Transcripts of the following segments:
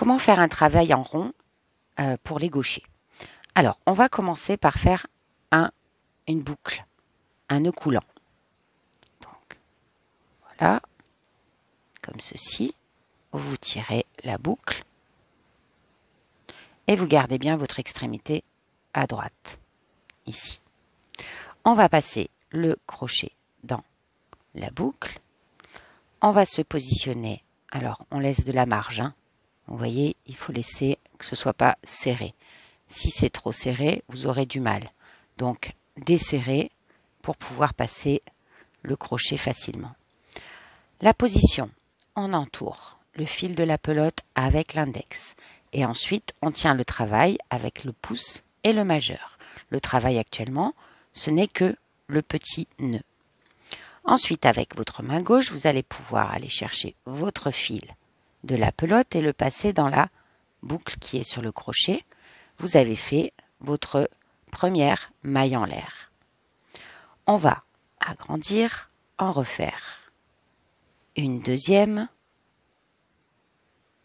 Comment faire un travail en rond pour les gauchers? Alors, on va commencer par faire une boucle, un nœud coulant. Donc, voilà, comme ceci. Vous tirez la boucle et vous gardez bien votre extrémité à droite, ici. On va passer le crochet dans la boucle. On va se positionner. Alors, on laisse de la marge. Vous voyez, il faut laisser que ce ne soit pas serré. Si c'est trop serré, vous aurez du mal. Donc, desserrer pour pouvoir passer le crochet facilement. La position, on entoure le fil de la pelote avec l'index. Et ensuite, on tient le travail avec le pouce et le majeur. Le travail actuellement, ce n'est que le petit nœud. Ensuite, avec votre main gauche, vous allez pouvoir aller chercher votre fil de la pelote et le passer dans la boucle qui est sur le crochet. Vous avez fait votre première maille en l'air. On va agrandir, en refaire une deuxième.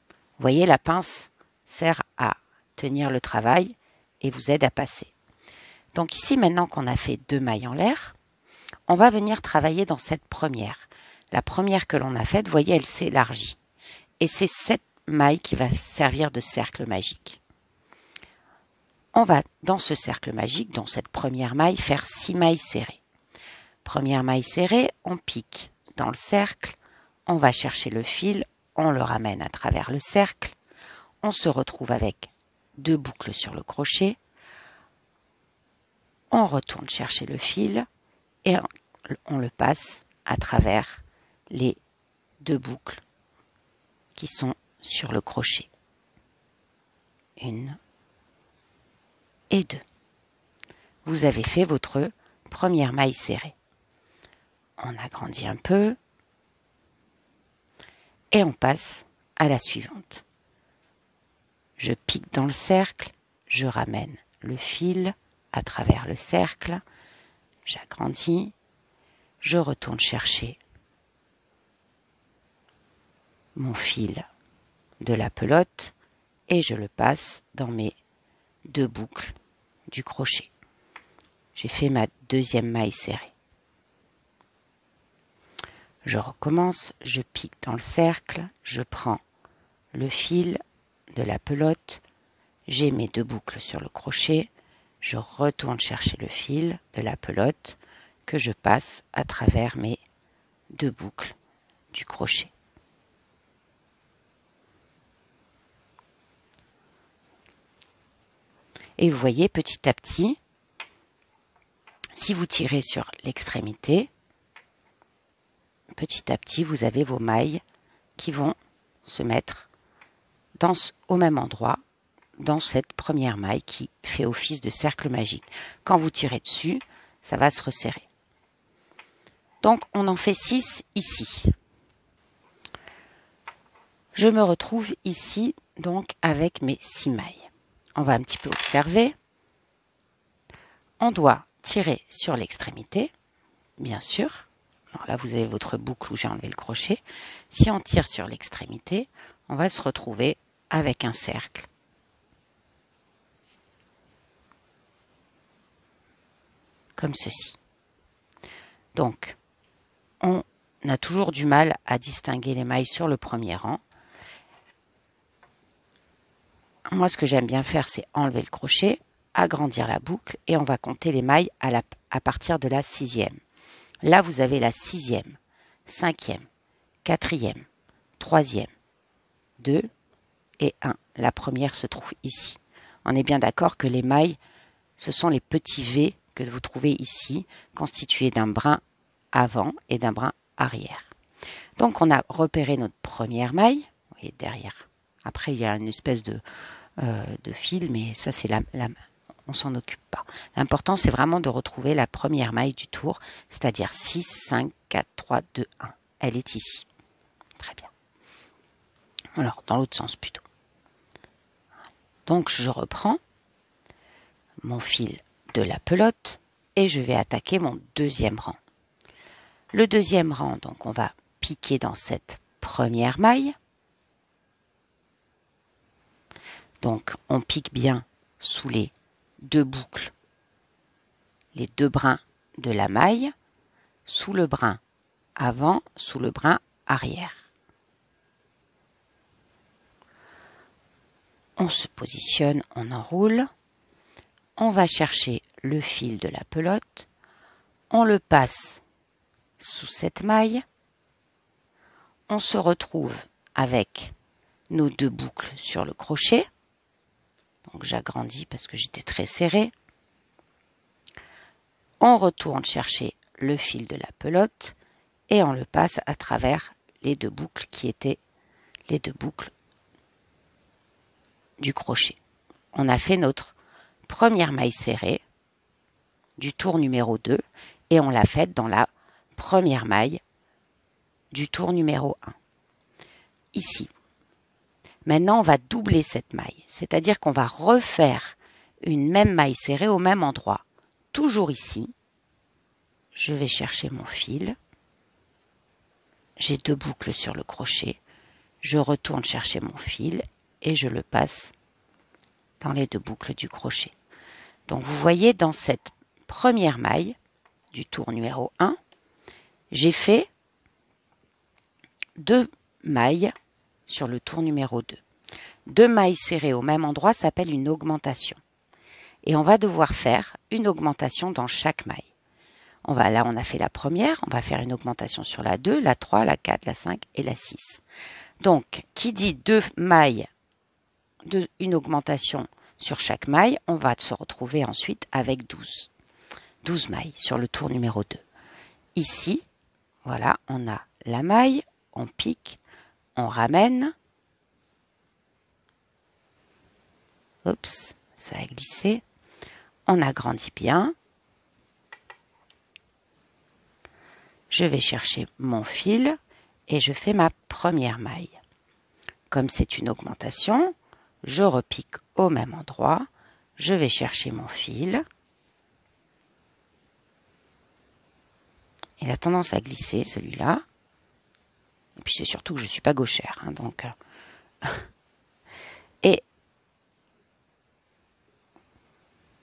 Vous voyez, la pince sert à tenir le travail et vous aide à passer. Donc ici, maintenant qu'on a fait 2 mailles en l'air, on va venir travailler dans cette première. La première que l'on a faite, vous voyez, elle s'élargit. Et c'est cette maille qui va servir de cercle magique. On va, dans ce cercle magique, dans cette première maille, faire 6 mailles serrées. Première maille serrée, on pique dans le cercle, on va chercher le fil, on le ramène à travers le cercle, on se retrouve avec 2 boucles sur le crochet, on retourne chercher le fil et on le passe à travers les 2 boucles qui sont sur le crochet. 1 et 2. Vous avez fait votre première maille serrée. On agrandit un peu et on passe à la suivante. Je pique dans le cercle, je ramène le fil à travers le cercle, j'agrandis, je retourne chercher mon fil de la pelote et je le passe dans mes 2 boucles du crochet. J'ai fait ma deuxième maille serrée. Je recommence, je pique dans le cercle, je prends le fil de la pelote, j'ai mes 2 boucles sur le crochet, je retourne chercher le fil de la pelote que je passe à travers mes 2 boucles du crochet. Et vous voyez, petit à petit, si vous tirez sur l'extrémité, petit à petit, vous avez vos mailles qui vont se mettre au même endroit, dans cette première maille qui fait office de cercle magique. Quand vous tirez dessus, ça va se resserrer. Donc, on en fait 6 ici. Je me retrouve ici, donc, avec mes 6 mailles. On va un petit peu observer. On doit tirer sur l'extrémité, bien sûr. Alors là, vous avez votre boucle où j'ai enlevé le crochet. Si on tire sur l'extrémité, on va se retrouver avec un cercle. Comme ceci. Donc, on a toujours du mal à distinguer les mailles sur le premier rang. Moi, ce que j'aime bien faire, c'est enlever le crochet, agrandir la boucle et on va compter les mailles à partir de la 6e. Là, vous avez la 6e, 5e, 4e, 3e, 2 et 1. La première se trouve ici. On est bien d'accord que les mailles, ce sont les petits V que vous trouvez ici, constitués d'un brin avant et d'un brin arrière. Donc, on a repéré notre première maille. Vous voyez, derrière. Après, il y a une espèce de fil, mais ça, c'est on s'en occupe pas. L'important, c'est vraiment de retrouver la première maille du tour, c'est-à-dire 6, 5, 4, 3, 2, 1. Elle est ici. Très bien. Alors, dans l'autre sens plutôt. Donc, je reprends mon fil de la pelote et je vais attaquer mon deuxième rang. Le deuxième rang, donc, on va piquer dans cette première maille. Donc, on pique bien sous les deux boucles, les deux brins de la maille, sous le brin avant, sous le brin arrière. On se positionne, on enroule. On va chercher le fil de la pelote. On le passe sous cette maille. On se retrouve avec nos deux boucles sur le crochet. Donc j'agrandis parce que j'étais très serré. On retourne chercher le fil de la pelote et on le passe à travers les deux boucles qui étaient les deux boucles du crochet. On a fait notre première maille serrée du tour numéro 2 et on l'a faite dans la première maille du tour numéro 1. Ici. Maintenant, on va doubler cette maille, c'est-à-dire qu'on va refaire une même maille serrée au même endroit. Toujours ici, je vais chercher mon fil. J'ai deux boucles sur le crochet. Je retourne chercher mon fil et je le passe dans les deux boucles du crochet. Donc vous voyez, dans cette première maille du tour numéro 1, j'ai fait deux mailles sur le tour numéro 2. Deux mailles serrées au même endroit s'appelle une augmentation. Et on va devoir faire une augmentation dans chaque maille. Là, on a fait la première, on va faire une augmentation sur la 2, la 3, la 4, la 5 et la 6. Donc, qui dit deux mailles, une augmentation sur chaque maille, on va se retrouver ensuite avec 12. 12 mailles sur le tour numéro 2. Ici, voilà, on a la maille, on pique, on ramène. Oups, ça a glissé. On agrandit bien. Je vais chercher mon fil et je fais ma première maille. Comme c'est une augmentation, je repique au même endroit. Je vais chercher mon fil. Il a tendance à glisser, celui-là. Et puis c'est surtout que je ne suis pas gauchère. Donc et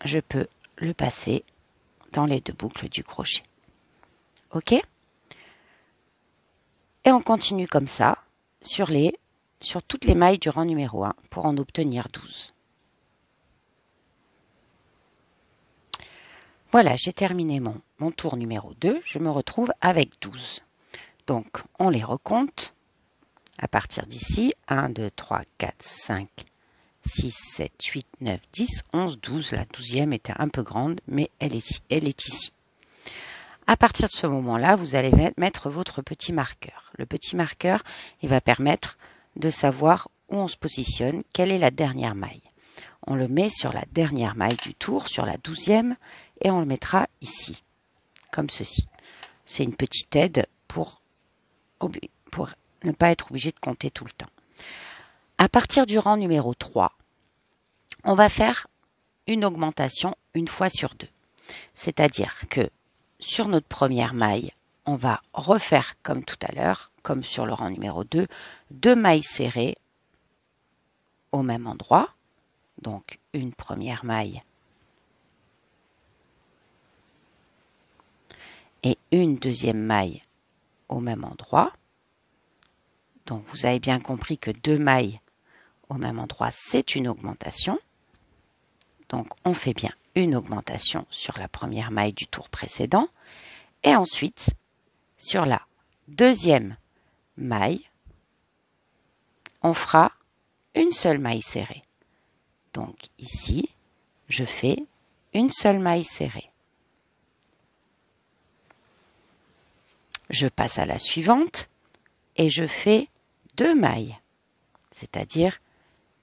je peux le passer dans les deux boucles du crochet. OK ? Et on continue comme ça sur toutes les mailles du rang numéro 1 pour en obtenir 12. Voilà, j'ai terminé mon tour numéro 2. Je me retrouve avec 12. Donc, on les recompte à partir d'ici. 1, 2, 3, 4, 5, 6, 7, 8, 9, 10, 11, 12. La 12e était un peu grande, mais elle est ici. À partir de ce moment-là, vous allez mettre votre petit marqueur. Le petit marqueur, il va permettre de savoir où on se positionne, quelle est la dernière maille. On le met sur la dernière maille du tour, sur la 12e, et on le mettra ici, comme ceci. C'est une petite aide pour ne pas être obligé de compter tout le temps. À partir du rang numéro 3, on va faire une augmentation une fois sur deux. C'est-à-dire que sur notre première maille, on va refaire comme tout à l'heure, comme sur le rang numéro 2, deux mailles serrées au même endroit. Donc une première maille et une deuxième maille au même endroit. Donc vous avez bien compris que deux mailles au même endroit, c'est une augmentation. Donc on fait bien une augmentation sur la première maille du tour précédent. Et ensuite, sur la deuxième maille, on fera une seule maille serrée. Donc ici, je fais une seule maille serrée. Je passe à la suivante et je fais deux mailles, c'est-à-dire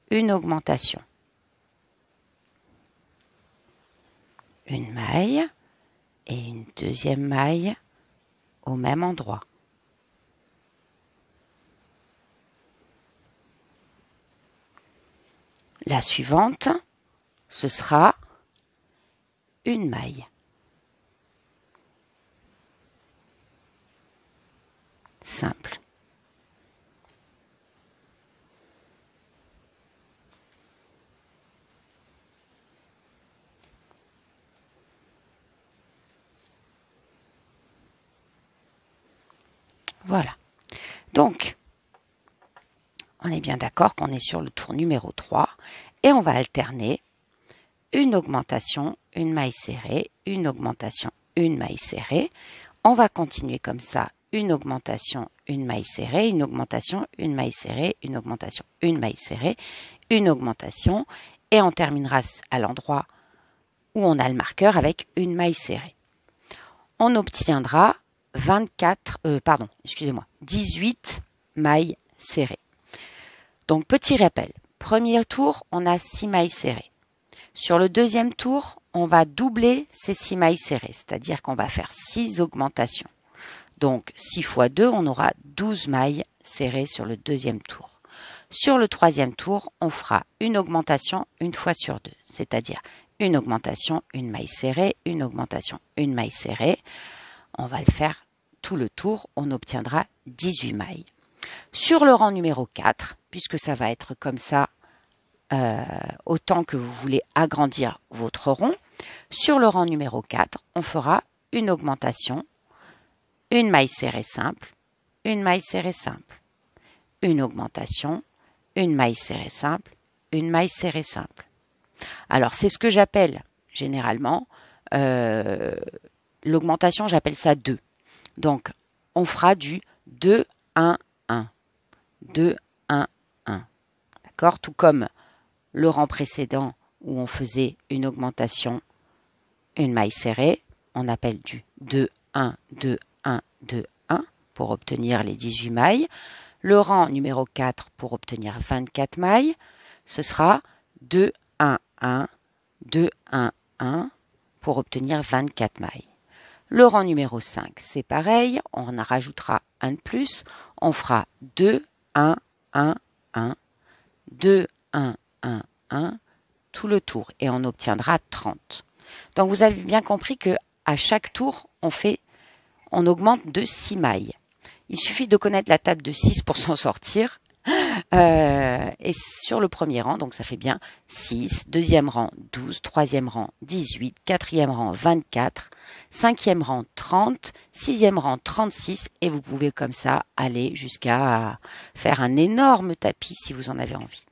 une augmentation. Une maille et une deuxième maille au même endroit. La suivante, ce sera une maille. Simple. Voilà. Donc, on est bien d'accord qu'on est sur le tour numéro 3 et on va alterner une augmentation, une maille serrée, une augmentation, une maille serrée. On va continuer comme ça, une augmentation, une maille serrée, une augmentation, une maille serrée, une augmentation, une maille serrée, une augmentation et on terminera à l'endroit où on a le marqueur avec une maille serrée. On obtiendra 18 mailles serrées. Donc, petit rappel. Premier tour, on a 6 mailles serrées. Sur le deuxième tour, on va doubler ces 6 mailles serrées, c'est-à-dire qu'on va faire 6 augmentations. Donc, 6 fois 2, on aura 12 mailles serrées sur le deuxième tour. Sur le troisième tour, on fera une augmentation une fois sur 2, c'est-à-dire une augmentation, une maille serrée, une augmentation, une maille serrée. On va le faire tout le tour, on obtiendra 18 mailles. Sur le rang numéro 4, puisque ça va être comme ça autant que vous voulez agrandir votre rond, sur le rang numéro 4, on fera une augmentation, une maille serrée simple, une maille serrée simple, une augmentation, une maille serrée simple, une maille serrée simple. Alors, c'est ce que j'appelle généralement l'augmentation, j'appelle ça 2. Donc, on fera du 2, 1, 1. 2, 1, 1. D'accord? Tout comme le rang précédent où on faisait une augmentation, une maille serrée, on appelle du 2, 1, 2, 1, 2, 1 pour obtenir les 18 mailles. Le rang numéro 4 pour obtenir 24 mailles, ce sera 2, 1, 1, 2, 1, 1 pour obtenir 24 mailles. Le rang numéro 5, c'est pareil, on en rajoutera un de plus, on fera 2, 1, 1, 1, 2, 1, 1, 1, tout le tour et on obtiendra 30. Donc vous avez bien compris que à chaque tour, on augmente de 6 mailles. Il suffit de connaître la table de 6 pour s'en sortir. Et sur le premier rang, donc ça fait bien 6, deuxième rang 12, troisième rang 18, quatrième rang 24, cinquième rang 30, sixième rang 36 et vous pouvez comme ça aller jusqu'à faire un énorme tapis si vous en avez envie.